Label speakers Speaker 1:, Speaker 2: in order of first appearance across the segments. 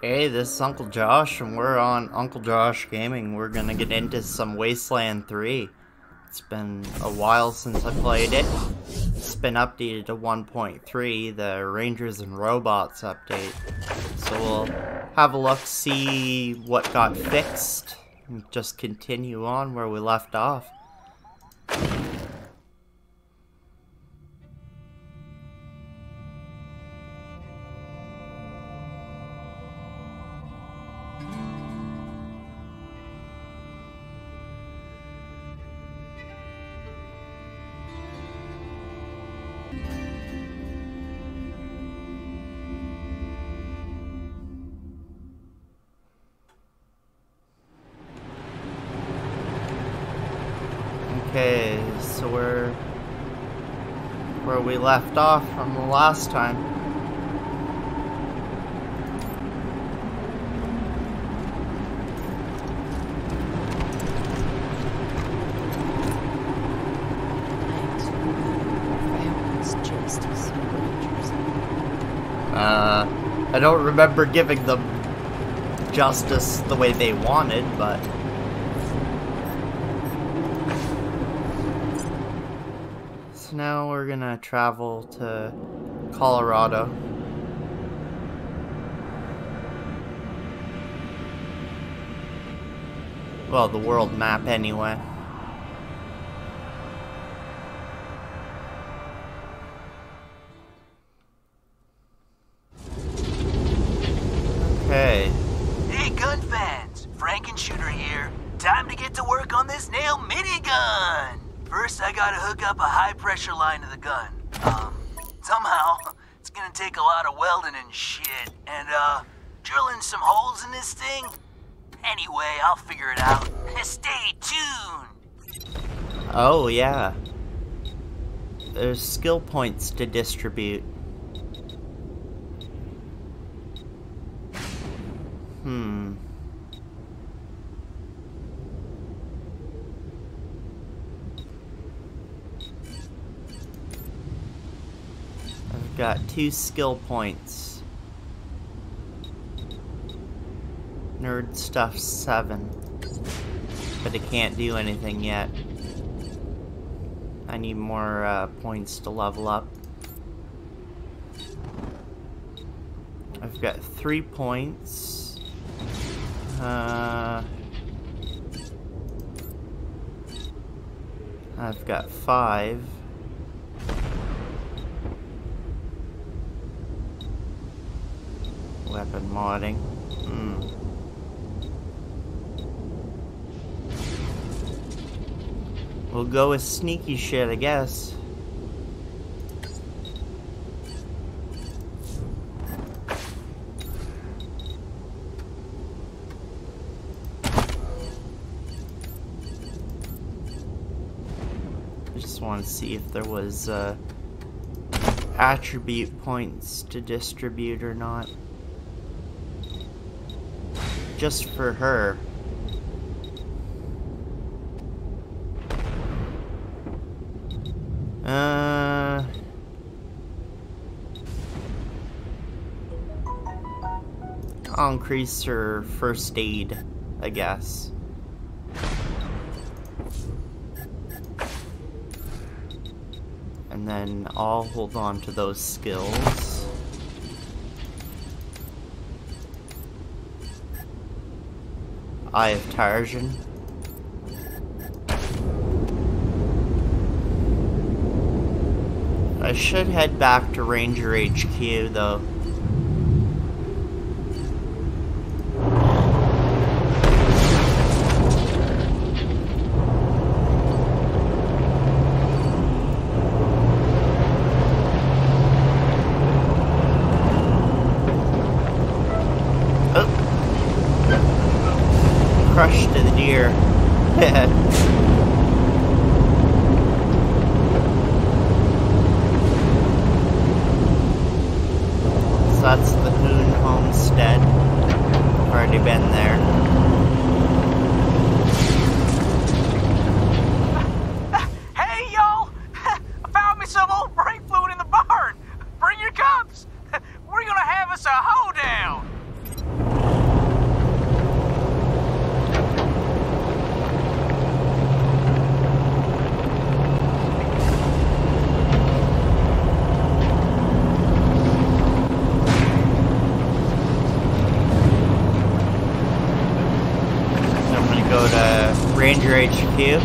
Speaker 1: Hey, this is Uncle Josh, and we're on Uncle Josh Gaming. We're gonna get into some Wasteland 3. It's been a while since I played it. It's been updated to 1.3, the Rangers and Robots update. So we'll have a look, see what got fixed, and just continue on where we left off. Okay, so we're where we left off from the last time. I don't remember giving them justice the way they wanted, but so now we're gonna travel to Colorado. Well, the world map anyway. Okay.
Speaker 2: Hey gun fans, Frankenshooter here. Time to get to work on this nail minigun. First I gotta hook up a high pressure line to the gun. Somehow, it's gonna take a lot of welding and shit, and drilling some holes in this thing. Anyway, I'll figure it out. Stay tuned.
Speaker 1: Oh yeah. There's skill points to distribute. I've got 2 skill points. Nerd stuff 7. But I can't do anything yet. I need more points to level up. I've got 3 points. I've got 5. Weapon modding. We'll go with sneaky shit, I guess. I just want to see if there was attribute points to distribute or not. Just for her. I'll increase her first aid, I guess. And then I'll hold on to those skills. Eye of Tarzan. I should head back to Ranger HQ though. Crush to the deer. So that's the Hoon Homestead. I've already been there.
Speaker 2: Hey y'all! I found me some old brake fluid in the barn. Bring your cups. We're gonna have us a hoedown.
Speaker 1: your HQ.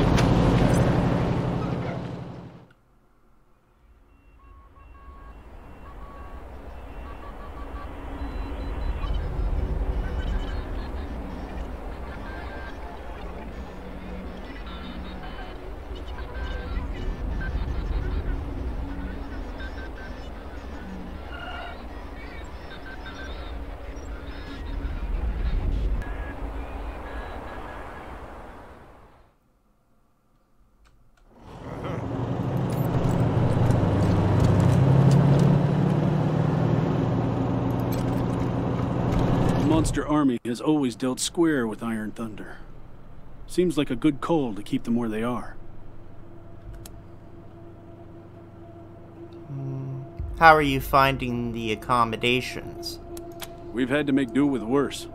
Speaker 3: Monster army has always dealt square with Iron Thunder. Seems like a good call to keep them where they are.
Speaker 1: How are you finding the accommodations?
Speaker 3: We've had to make do with worse.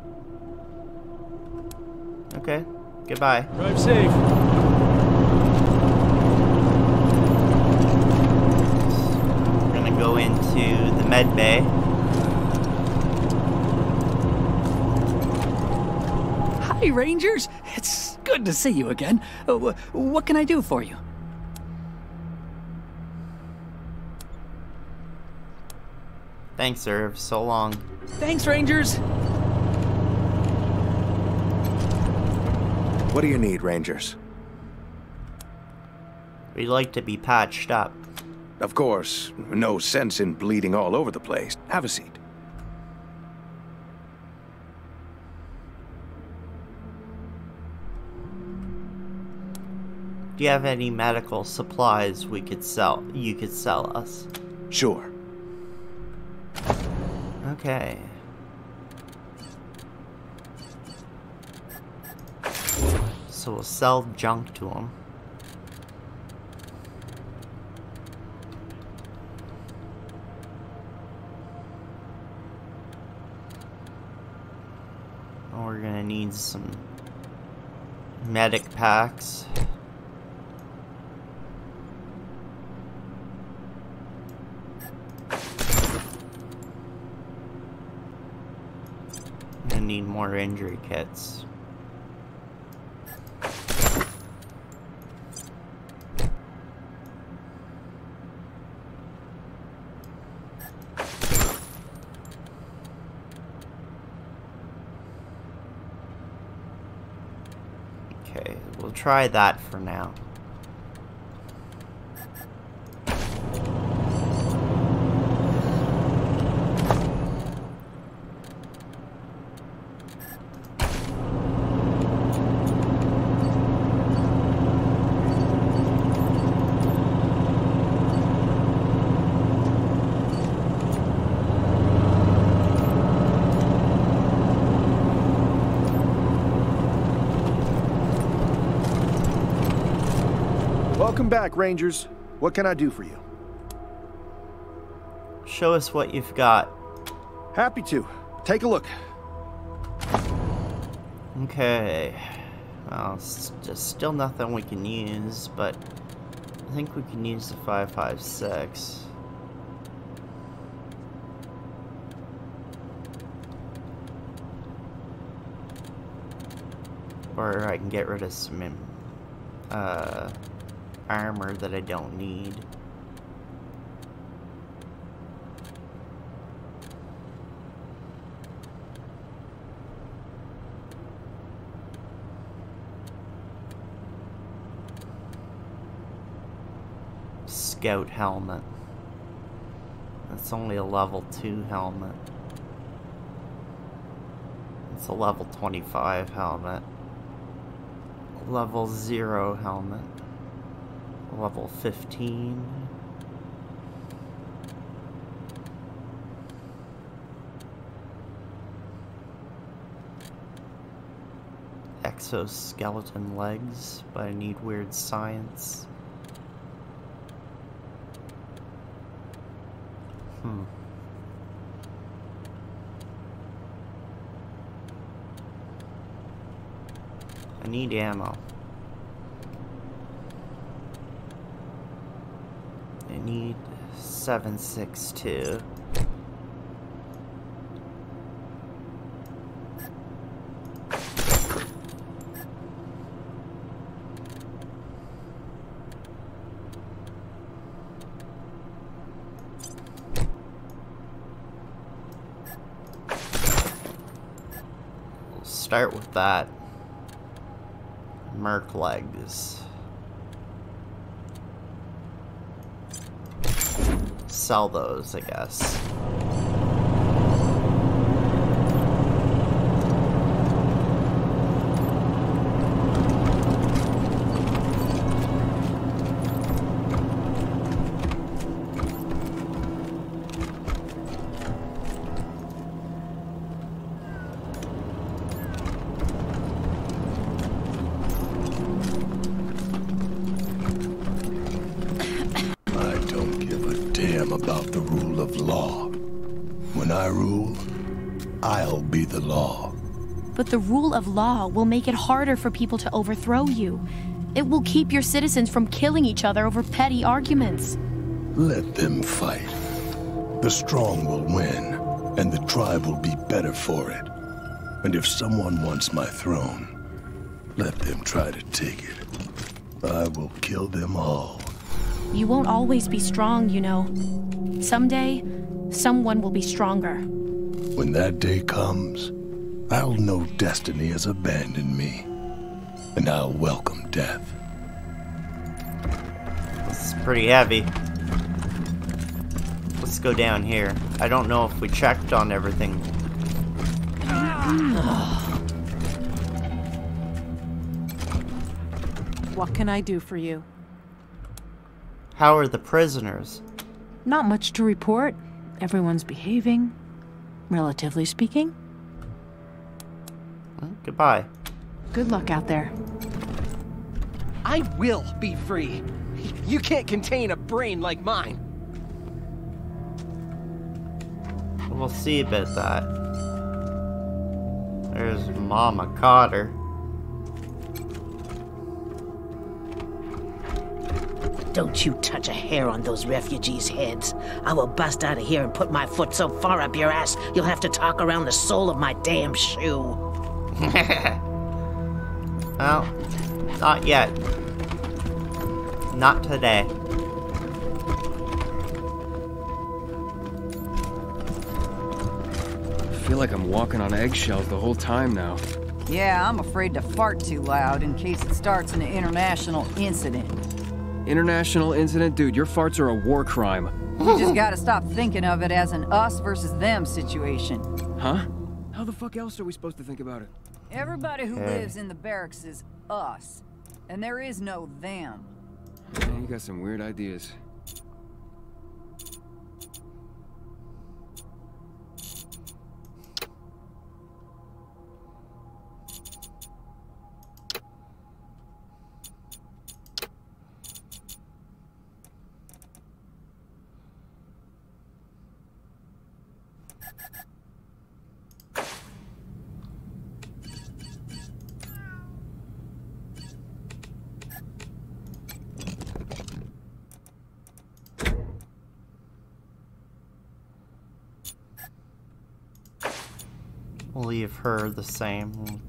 Speaker 1: Okay, goodbye.
Speaker 3: Drive safe.
Speaker 1: We're gonna go into the med bay.
Speaker 4: Hi, Rangers. It's good to see you again. What can I do for you?
Speaker 1: Thanks, Irv. So long.
Speaker 4: Thanks, Rangers.
Speaker 5: What do you need, Rangers?
Speaker 1: We'd like to be patched up.
Speaker 5: Of course, no sense in bleeding all over the place. Have a seat.
Speaker 1: Do you have any medical supplies we could sell? You could sell us.
Speaker 5: Sure.
Speaker 1: Okay. So we'll sell junk to him. Oh, we're gonna need some medic packs. Need more injury kits. Okay, we'll try that for now.
Speaker 6: Welcome back, Rangers. What can I do for you?
Speaker 1: Show us what you've got.
Speaker 6: Happy to. Take a look.
Speaker 1: Okay. Well, it's just still nothing we can use, but I think we can use the 5.56. Or I can get rid of some armor that I don't need. Scout helmet. That's only a level 2 helmet. It's a level 25 helmet. Level 0 helmet. Level 15. Exoskeleton legs, but I need weird science. I need ammo. I need 7.62. start with that. Merc legs. Sell those, I guess.
Speaker 7: About the rule of law. When I rule, I'll be the law.
Speaker 8: But the rule of law will make it harder for people to overthrow you. It will keep your citizens from killing each other over petty arguments.
Speaker 7: Let them fight. The strong will win, and the tribe will be better for it. And if someone wants my throne, let them try to take it. I will kill them all.
Speaker 8: You won't always be strong, you know. Someday, someone will be stronger.
Speaker 7: When that day comes, I'll know destiny has abandoned me, and I'll welcome death.
Speaker 1: This is pretty heavy. Let's go down here. I don't know if we checked on everything.
Speaker 9: What can I do for you?
Speaker 1: How are the prisoners?
Speaker 9: Not much to report. Everyone's behaving, relatively speaking.
Speaker 1: Well, goodbye.
Speaker 9: Good luck out there.
Speaker 10: I will be free. You can't contain a brain like mine.
Speaker 1: We'll see about that. There's Mama Cotter.
Speaker 11: Don't you touch a hair on those refugees' heads. I will bust out of here and put my foot so far up your ass, you'll have to talk around the sole of my damn shoe.
Speaker 1: Well, not yet. Not today.
Speaker 12: I feel like I'm walking on eggshells the whole time now.
Speaker 13: Yeah, I'm afraid to fart too loud in case it starts an international incident.
Speaker 12: International incident? Dude, your farts are a war crime.
Speaker 13: You just gotta stop thinking of it as an us versus them situation.
Speaker 12: Huh? How the fuck else are we supposed to think about it?
Speaker 13: Everybody who lives in the barracks is us. And there is no them.
Speaker 12: Man, you got some weird ideas.
Speaker 1: We'll leave her the same.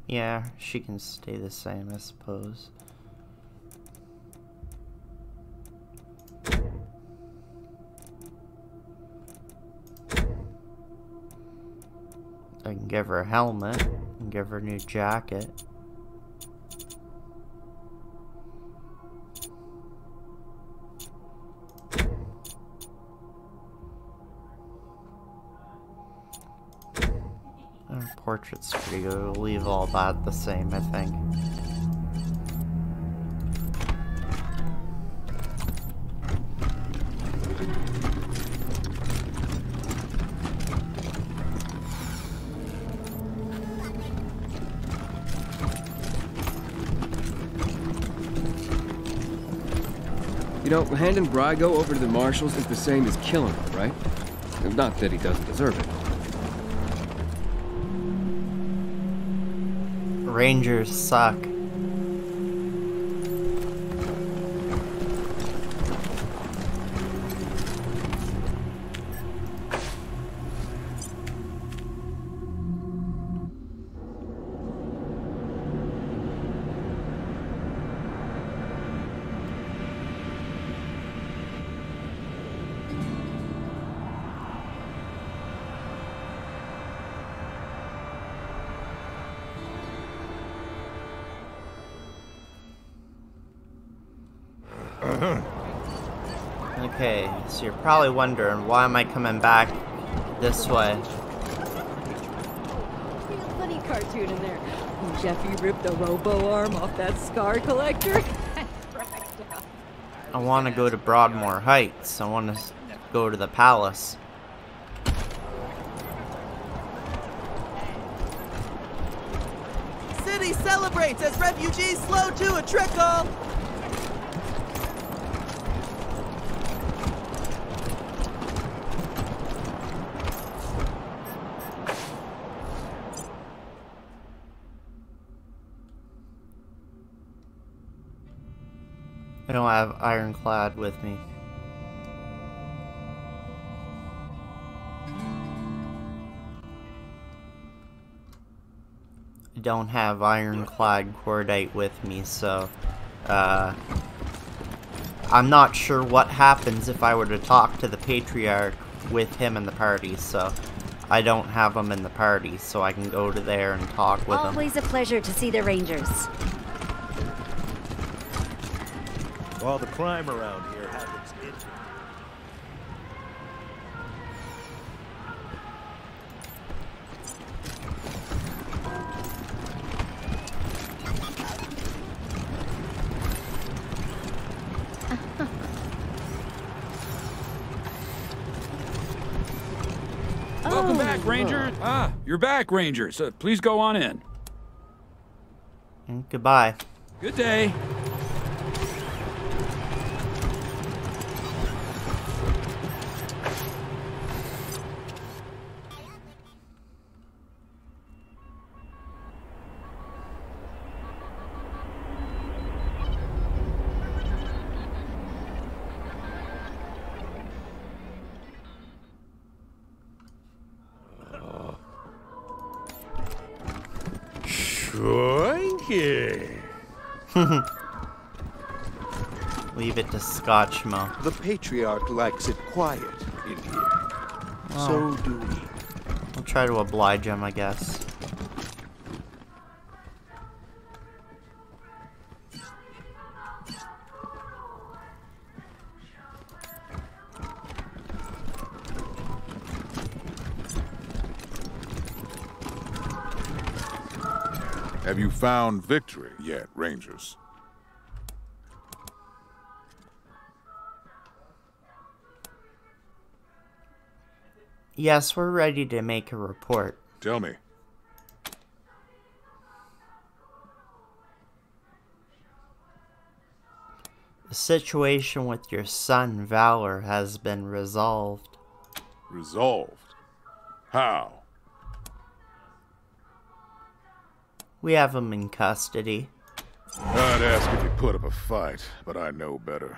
Speaker 1: Yeah, she can stay the same, I suppose. I can give her a helmet and give her a new jacket. Her portrait's pretty good. We'll leave all that the same, I think.
Speaker 12: You know, handing Brygo over to the marshals is the same as killing him, right? Not that he doesn't deserve it.
Speaker 1: Rangers suck. Okay, so you're probably wondering, why am I coming back this way?
Speaker 14: Funny cartoon in there. When Jeffy ripped the robo arm off that scar collector.
Speaker 1: I want to go to Broadmoor Heights. I want to go to the palace.
Speaker 15: City celebrates as refugees slow to a trickle.
Speaker 1: I don't have Ironclad with me. I don't have Ironclad Cordite with me, so I'm not sure what happens if I were to talk to the Patriarch with him in the party, so I don't have him in the party, so I can go to there and talk with him.
Speaker 16: Always a pleasure to see the Rangers.
Speaker 17: All the crime around here happens in...
Speaker 18: Welcome back, Ranger. Ah, you're back, Rangers. Please go on in.
Speaker 1: And goodbye.
Speaker 18: Good day.
Speaker 1: Leave it to Scotchmo.
Speaker 17: The Patriarch likes it quiet in here.
Speaker 1: Oh.
Speaker 17: So do we.
Speaker 1: I'll try to oblige him, I guess.
Speaker 19: Have you found victory yet, Rangers?
Speaker 1: Yes, we're ready to make a report.
Speaker 19: Tell me.
Speaker 1: The situation with your son, Valor, has been resolved.
Speaker 19: Resolved? How?
Speaker 1: We have him in custody.
Speaker 19: I'd ask if he put up a fight, but I know better.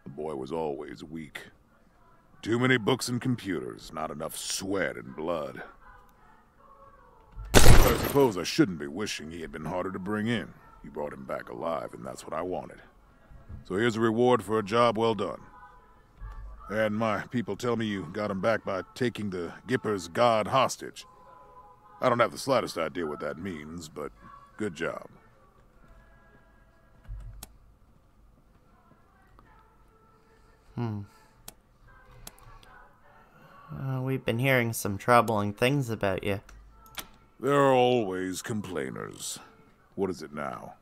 Speaker 19: The boy was always weak. Too many books and computers, not enough sweat and blood. I suppose I shouldn't be wishing he had been harder to bring in. You brought him back alive, and that's what I wanted. So here's a reward for a job well done. And my people tell me you got him back by taking the Gipper's god hostage. I don't have the slightest idea what that means, but good job.
Speaker 1: We've been hearing some troubling things about you.
Speaker 19: There are always complainers. What is it now?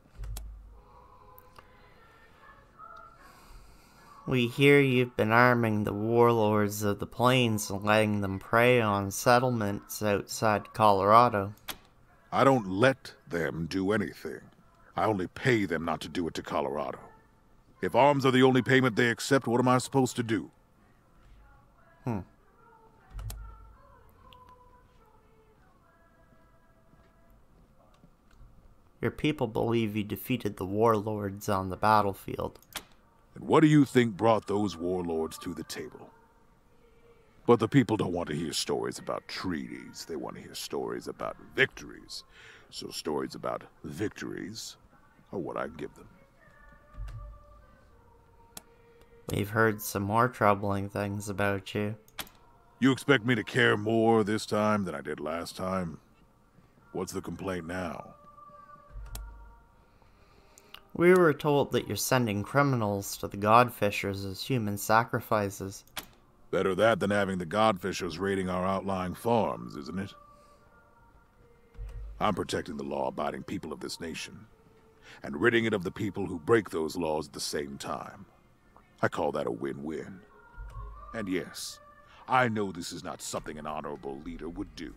Speaker 1: We hear you've been arming the warlords of the plains and letting them prey on settlements outside Colorado.
Speaker 19: I don't let them do anything. I only pay them not to do it to Colorado. If arms are the only payment they accept, what am I supposed to do?
Speaker 1: Your people believe you defeated the warlords on the battlefield.
Speaker 19: And what do you think brought those warlords to the table? But the people don't want to hear stories about treaties. They want to hear stories about victories. So stories about victories are what I give them.
Speaker 1: We've heard some more troubling things about you.
Speaker 19: You expect me to care more this time than I did last time? What's the complaint now?
Speaker 1: We were told that you're sending criminals to the Godfishers as human sacrifices.
Speaker 19: Better that than having the Godfishers raiding our outlying farms, isn't it? I'm protecting the law-abiding people of this nation, and ridding it of the people who break those laws at the same time. I call that a win-win. And yes, I know this is not something an honorable leader would do,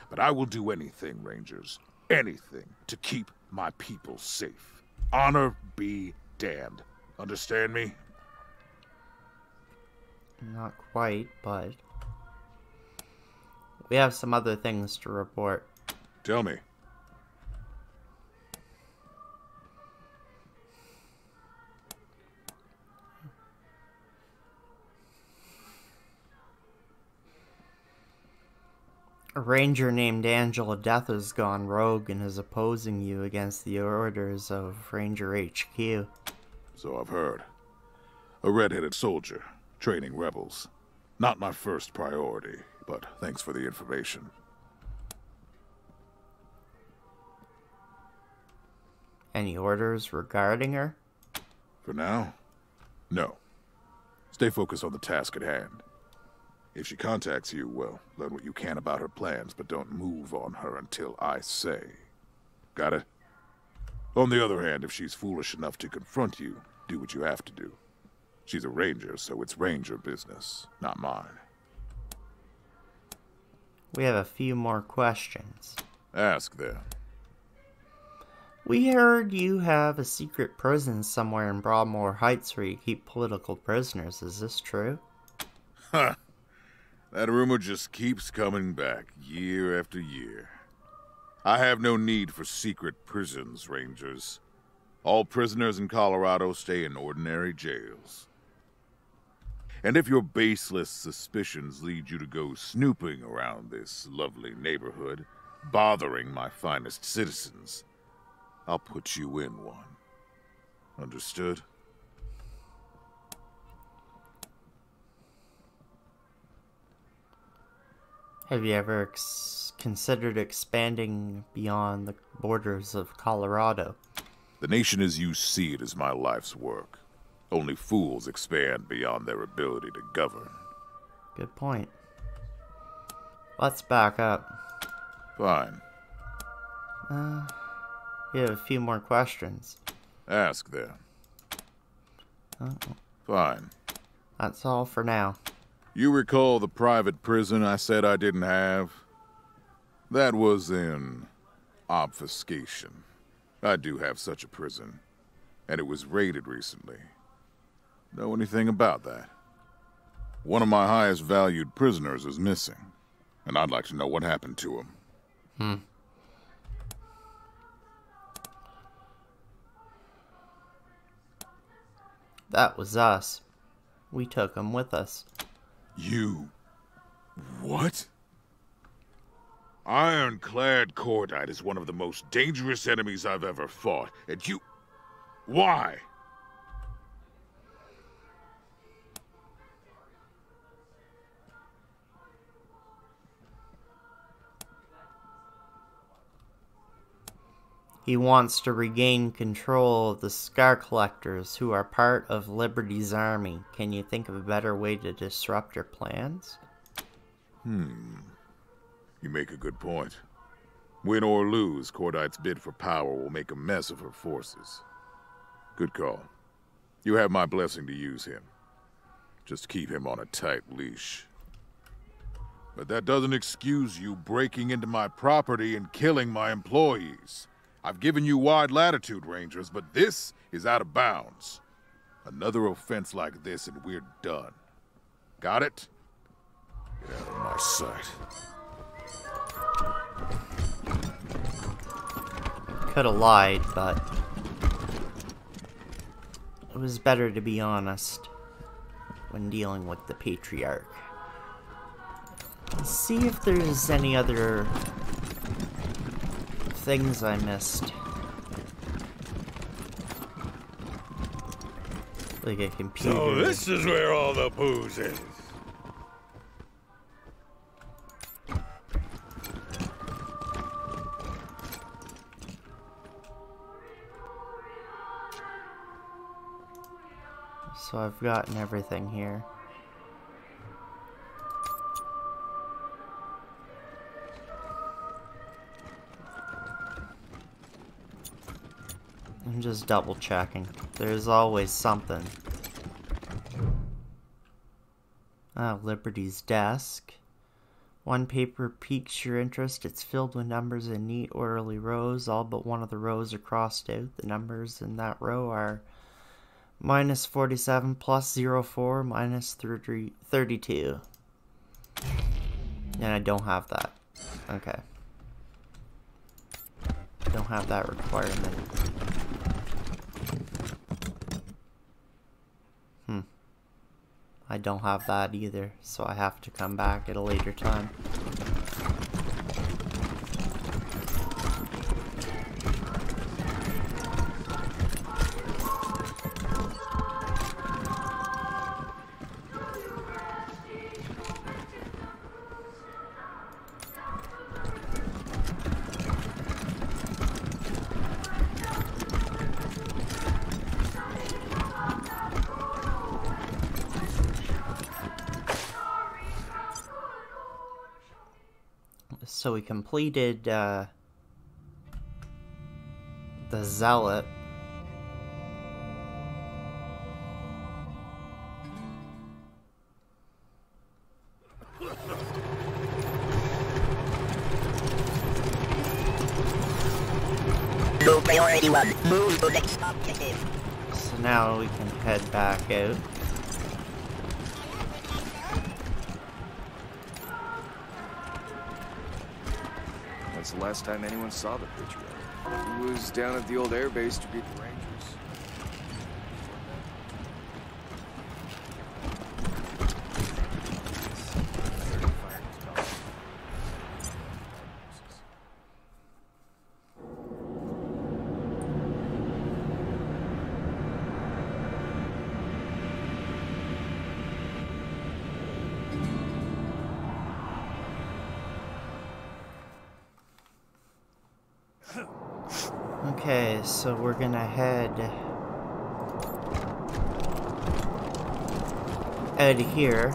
Speaker 19: but I will do anything, Rangers, anything to keep my people safe. Honor be damned. Understand me?
Speaker 1: Not quite, but we have some other things to report.
Speaker 19: Tell me.
Speaker 1: A ranger named Angela Death has gone rogue and is opposing you against the orders of Ranger HQ.
Speaker 19: So I've heard. A red-headed soldier, training rebels. Not my first priority, but thanks for the information.
Speaker 1: Any orders regarding her?
Speaker 19: For now, no. Stay focused on the task at hand. If she contacts you, well, learn what you can about her plans, but don't move on her until I say. Got it? On the other hand, if she's foolish enough to confront you, do what you have to do. She's a ranger, so it's ranger business, not mine.
Speaker 1: We have a few more questions.
Speaker 19: Ask then.
Speaker 1: We heard you have a secret prison somewhere in Broadmoor Heights where you keep political prisoners. Is this true?
Speaker 19: Ha! That rumor just keeps coming back, year after year. I have no need for secret prisons, Rangers. All prisoners in Colorado stay in ordinary jails. And if your baseless suspicions lead you to go snooping around this lovely neighborhood, bothering my finest citizens, I'll put you in one. Understood?
Speaker 1: Have you ever considered expanding beyond the borders of Colorado?
Speaker 19: The nation as you see it is my life's work. Only fools expand beyond their ability to govern.
Speaker 1: Good point. Let's back up.
Speaker 19: Fine.
Speaker 1: We have a few more questions.
Speaker 19: Ask then. Fine.
Speaker 1: That's all for now.
Speaker 19: You recall the private prison I said I didn't have? That was in obfuscation. I do have such a prison, and it was raided recently. Know anything about that? One of my highest valued prisoners is missing, and I'd like to know what happened to him.
Speaker 1: That was us. We took him with us.
Speaker 19: You... what? Ironclad Cordite is one of the most dangerous enemies I've ever fought, and you... why?
Speaker 1: He wants to regain control of the Scar Collectors, who are part of Liberty's army. Can you think of a better way to disrupt your plans?
Speaker 19: You make a good point. Win or lose, Cordite's bid for power will make a mess of her forces. Good call. You have my blessing to use him. Just keep him on a tight leash. But that doesn't excuse you breaking into my property and killing my employees. I've given you wide latitude, Rangers, but this is out of bounds. Another offense like this and we're done. Got it? Get out of my sight.
Speaker 1: Could have lied, but it was better to be honest when dealing with the Patriarch. Let's see if there's any other things I missed. Like a computer.
Speaker 17: So this is where all the booze is.
Speaker 1: So I've gotten everything here. I'm just double checking. There's always something. Liberty's desk. One paper piques your interest. It's filled with numbers in neat, orderly rows. All but one of the rows are crossed out. The numbers in that row are -47 plus 04 minus 32. And I don't have that. Okay. Don't have that requirement. I don't have that either, so I have to come back at a later time. So we completed the Zealot.
Speaker 11: Low priority 1. Move to next objective.
Speaker 1: So now we can head back out.
Speaker 5: That's the last time anyone saw the Patriach. He was down at the old airbase to greet the Rangers.
Speaker 1: Okay, so we're gonna head out of here.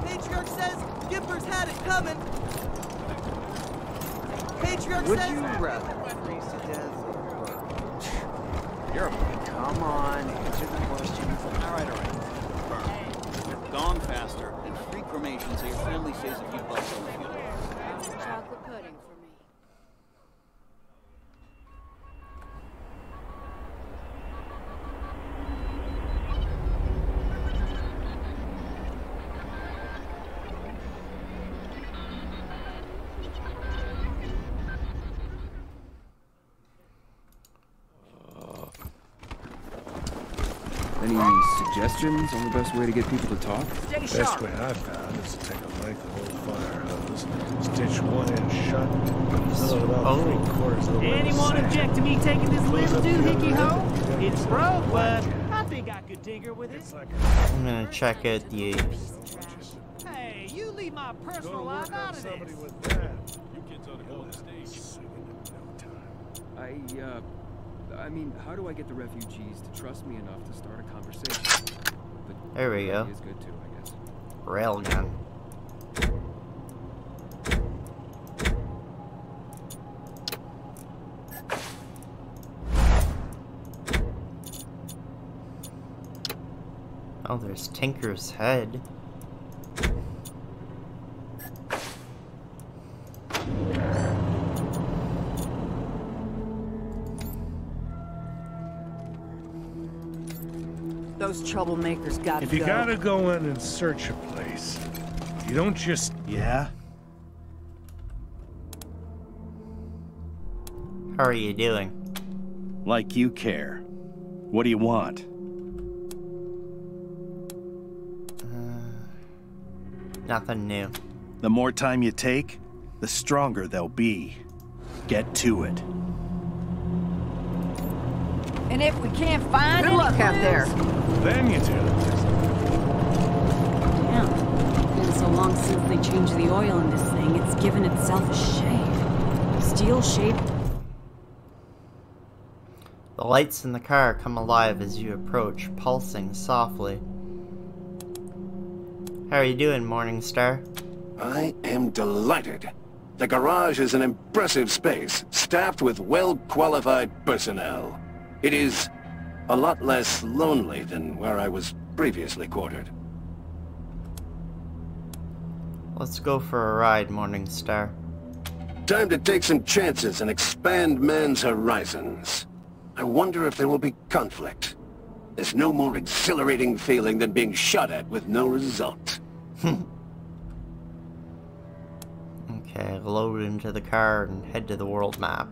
Speaker 15: Patriarch says Gipper's had it coming. Patriarch
Speaker 20: Would
Speaker 15: says...
Speaker 20: you rather freeze to death? You're a... Come on, answer the questions.
Speaker 4: Alright. Gone faster and free cremation so your family stays a few bucks on the funeral.
Speaker 14: Chocolate pudding for me.
Speaker 12: Any suggestions on the best way to get people to talk?
Speaker 7: Best way I've found is to take a length of old fire hose, stitch one end shut, fill it about 3/4 of the way.
Speaker 15: Anyone object to me taking this little doohickey home? It's broke, but I think I could tinker with it.
Speaker 1: I'm gonna check out the...
Speaker 15: Hey, you leave my personal life out of this.
Speaker 12: I mean, how do I get the refugees to trust me enough to start a conversation? But
Speaker 1: there we go.
Speaker 12: Is good too, I guess.
Speaker 1: Railgun. Oh, there's Tinker's head.
Speaker 13: Those troublemakers gotta
Speaker 7: If you
Speaker 13: go.
Speaker 7: gotta go in and search a place, you don't just...
Speaker 6: Yeah?
Speaker 1: How are you doing?
Speaker 6: Like you care. What do you want?
Speaker 1: Nothing new.
Speaker 6: The more time you take, the stronger they'll be. Get to it.
Speaker 13: And if we can't find Good luck out there.
Speaker 7: Then you tell it.
Speaker 21: Damn. It's been so long since they changed the oil in this thing, it's given itself a shape. Steel shape.
Speaker 1: The lights in the car come alive as you approach, pulsing softly. How are you doing, Morningstar?
Speaker 2: I am delighted. The garage is an impressive space, staffed with well-qualified personnel. It is a lot less lonely than where I was previously quartered.
Speaker 1: Let's go for a ride, Morningstar.
Speaker 2: Time to take some chances and expand man's horizons. I wonder if there will be conflict. There's no more exhilarating feeling than being shot at with no result.
Speaker 1: Okay, load into the car and head to the world map.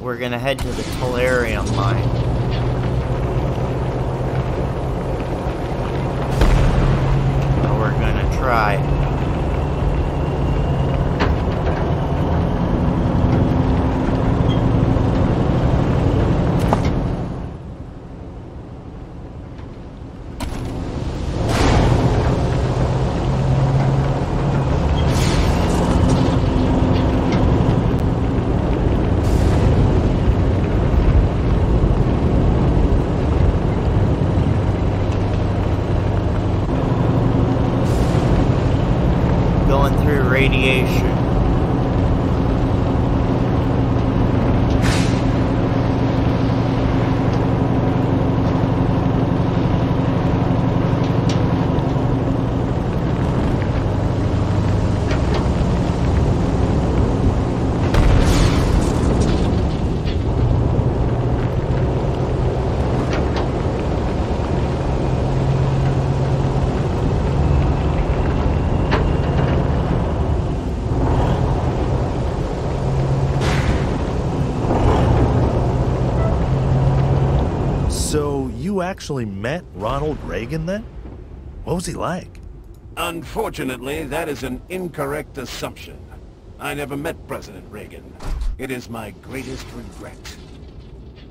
Speaker 1: We're gonna head to the Tellerium Mine. And we're gonna try. Radiation.
Speaker 6: You actually met Ronald Reagan then? What was he like?
Speaker 2: Unfortunately, that is an incorrect assumption. I never met President Reagan. It is my greatest regret.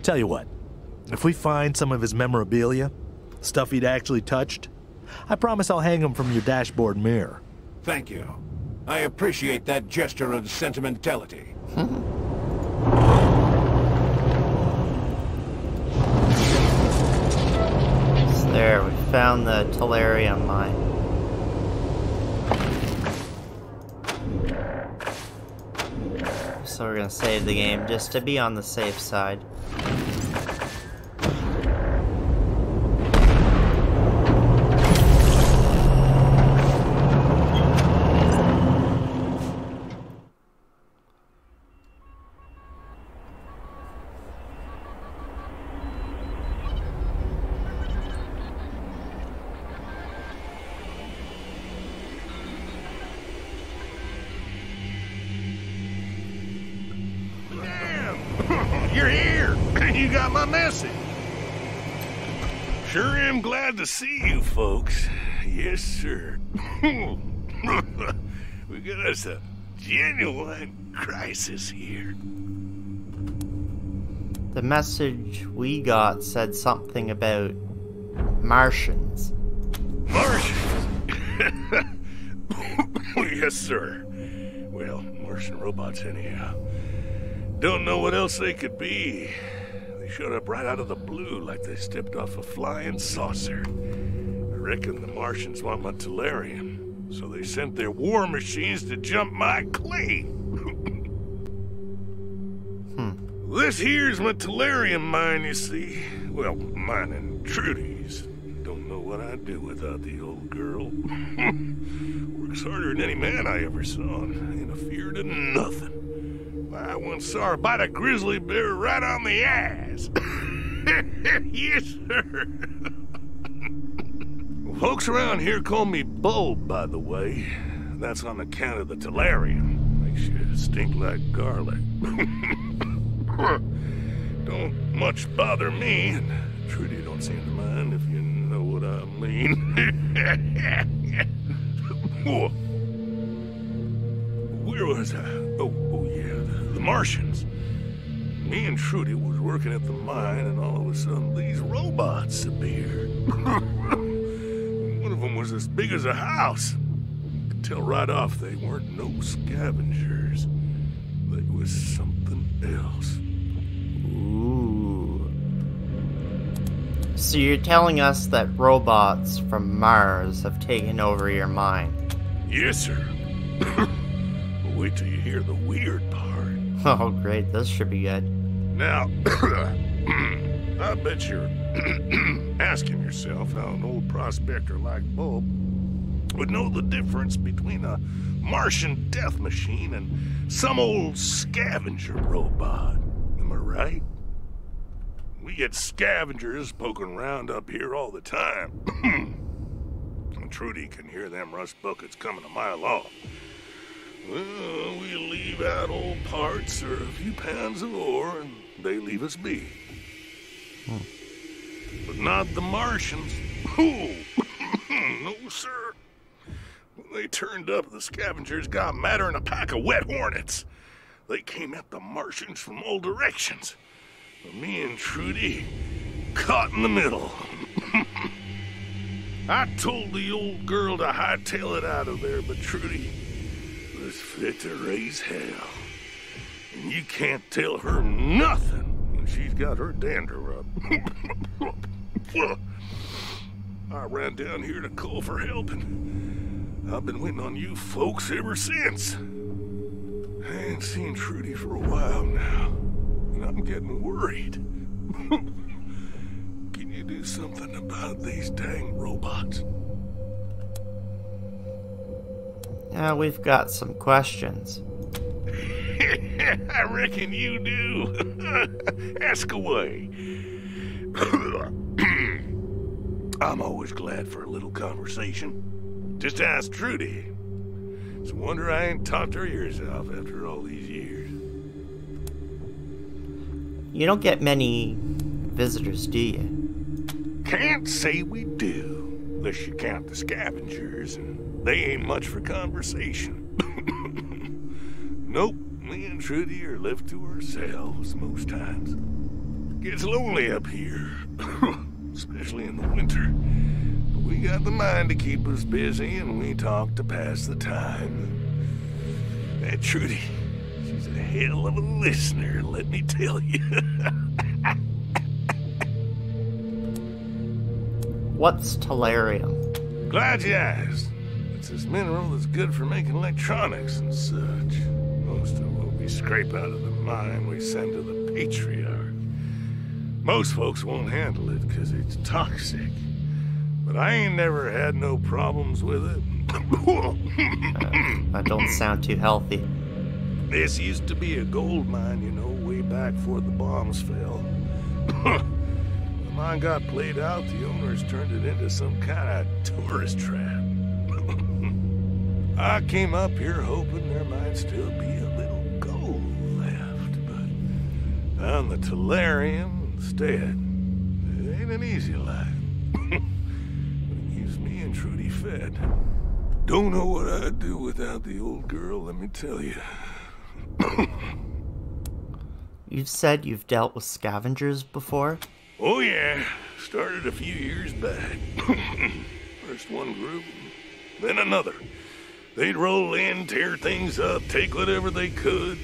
Speaker 6: Tell you what, if we find some of his memorabilia, stuff he'd actually touched, I promise I'll hang him from your dashboard mirror.
Speaker 2: Thank you. I appreciate that gesture of sentimentality.
Speaker 1: There, we found the Tellerium Mine. So we're gonna save the game just to be on the safe side.
Speaker 7: You're here! You got my message! Sure am glad to see you folks. Yes, sir. We got us a genuine crisis here.
Speaker 1: The message we got said something about Martians.
Speaker 7: Martians? Yes, sir. Well, Martian robots anyhow. Don't know what else they could be. They showed up right out of the blue like they stepped off a flying saucer. I reckon the Martians want my Tellerium, so they sent their war machines to jump my claim. This here's my Tellerium mine, you see. Well, mine and Trudy's. Don't know what I'd do without the old girl. Works harder than any man I ever saw, and ain't afeard of nothing. I once saw her bite a grizzly bear right on the ass. Yes, sir. Folks around here call me Bulb, by the way. That's on account of the Tellerium. Makes you stink like garlic. Don't much bother me, and Trudy don't seem to mind, if you know what I mean. Where was I? Oh yeah, the Martians. Me and Trudy was working at the mine, and all of a sudden these robots appeared. One of them was as big as a house. Could tell right off they weren't no scavengers. They was something else.
Speaker 1: Ooh. So you're telling us that robots from Mars have taken over your mine?
Speaker 7: Yes, sir. Wait till you hear the weird part.
Speaker 1: Oh, great. This should be good.
Speaker 7: Now, I bet you're asking yourself how an old prospector like Bulb would know the difference between a Martian death machine and some old scavenger robot. Am I right? We get scavengers poking around up here all the time. And Trudy can hear them rust buckets coming a mile off. Well, we leave out old parts or a few pounds of ore, and they leave us be. But not the Martians. Oh, no, sir. When they turned up, the scavengers got madder than a pack of wet hornets. They came at the Martians from all directions. But me and Trudy caught in the middle. I told the old girl to hightail it out of there, but Trudy was fit to raise hell. And you can't tell her nothing when she's got her dander up. I ran down here to call for help, and I've been waiting on you folks ever since. I ain't seen Trudy for a while now, and I'm getting worried. Can you do something about these dang robots?
Speaker 1: Yeah, we've got some questions.
Speaker 7: I reckon you do. Ask away. I'm always glad for a little conversation. Just ask Trudy. It's a wonder I ain't talked her ears off after all these years.
Speaker 1: You don't get many visitors, do you?
Speaker 7: Can't say we do, unless you count the scavengers, and they ain't much for conversation. Nope, me and Trudy are left to ourselves most times. Gets lonely up here, especially in the winter. But we got the mine to keep us busy, and we talk to pass the time. That Trudy, she's a hell of a listener, let me tell you.
Speaker 1: What's tellurium?
Speaker 7: Glad you asked. It's this mineral that's good for making electronics and such. Most of what we scrape out of the mine we send to the Patriach. Most folks won't handle it because it's toxic. But I ain't never had no problems with it.
Speaker 1: That don't sound too healthy.
Speaker 7: This used to be a gold mine, you know, way back before the bombs fell. The mine got played out, the owners turned it into some kind of tourist trap. I came up here hoping there might still be a little gold left, but found the Tellerium instead. It ain't an easy life. But it keeps me and Trudy fed. Don't know what I'd do without the old girl, let me tell you.
Speaker 1: You've said you've dealt with scavengers before?
Speaker 7: Oh yeah, started a few years back. First one group, then another. They'd roll in, tear things up, take whatever they could.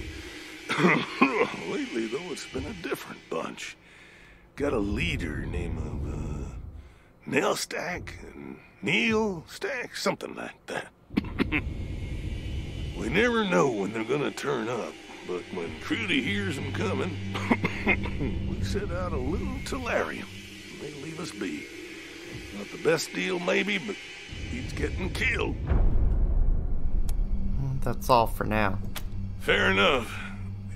Speaker 7: Lately, though, it's been a different bunch. Got a leader named Nail Stack, Neil Stack, something like that. We never know when they're gonna turn up, but when Trudy hears them coming, we set out a little Tellerium. They leave us be. Not the best deal, maybe, but he's getting killed.
Speaker 1: That's all for now.
Speaker 7: Fair enough.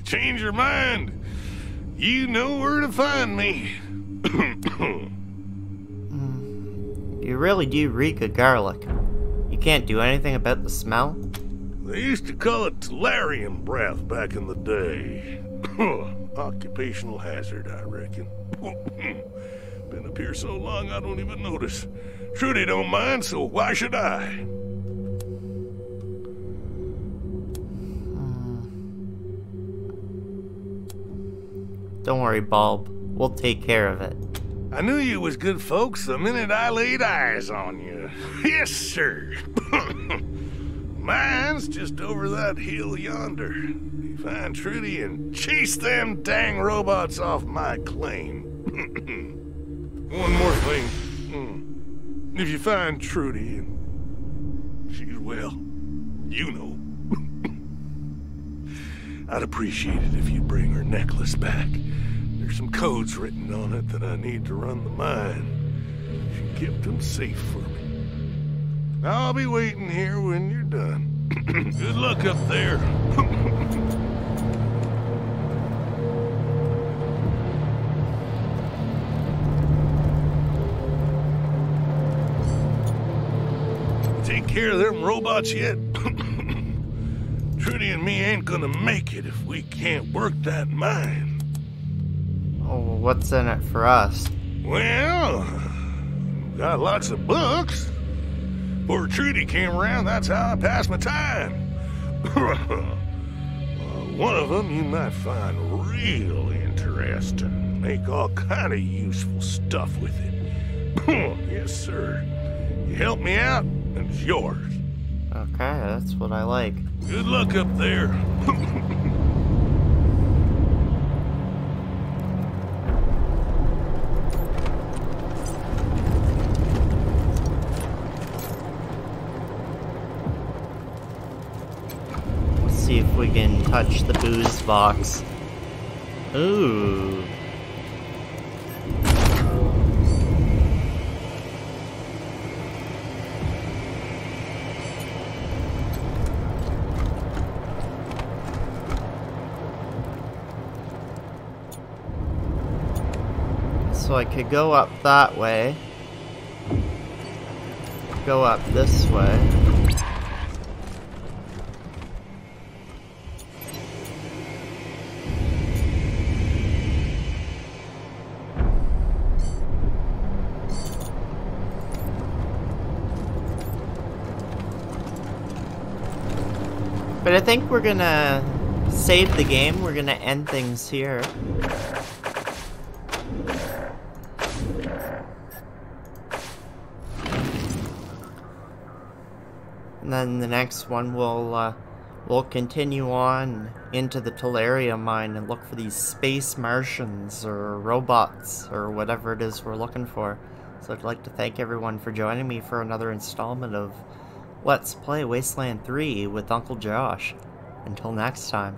Speaker 7: Change your mind. You know where to find me.
Speaker 1: You really do reek of garlic. You can't do anything about the smell?
Speaker 3: They used to call it Tellerium breath back in the day. Occupational hazard, I reckon. Been up here so long I don't even notice. Trudy don't mind, so why should I?
Speaker 1: Don't worry, Bulb. We'll take care of it.
Speaker 3: I knew you was good folks the minute I laid eyes on you. Yes, sir. Mine's just over that hill yonder. You find Trudy and chase them dang robots off my claim. One more thing. If you find Trudy and she's well, you know. I'd appreciate it if you'd bring her necklace back. There's some codes written on it that I need to run the mine. She kept them safe for me. I'll be waiting here when you're done. Good luck up there. Take care of them robots yet? Trudy and me ain't gonna make it if we can't work that mine.
Speaker 1: Oh, what's in it for us?
Speaker 3: Well, got lots of books. Before Trudy came around, that's how I passed my time. One of them you might find real interesting. Make all kind of useful stuff with it. Yes, sir. You help me out, and it's yours.
Speaker 1: Okay, that's what I like.
Speaker 3: Good luck up there.
Speaker 1: See if we can touch the booze box. Ooh. So I could go up that way. Go up this way. But I think we're gonna save the game. We're gonna end things here. And then the next one we'll continue on into the Tellerium Mine and look for these space Martians or robots or whatever it is we're looking for. So I'd like to thank everyone for joining me for another installment of Let's Play Wasteland 3 with Uncle Josh. Until next time.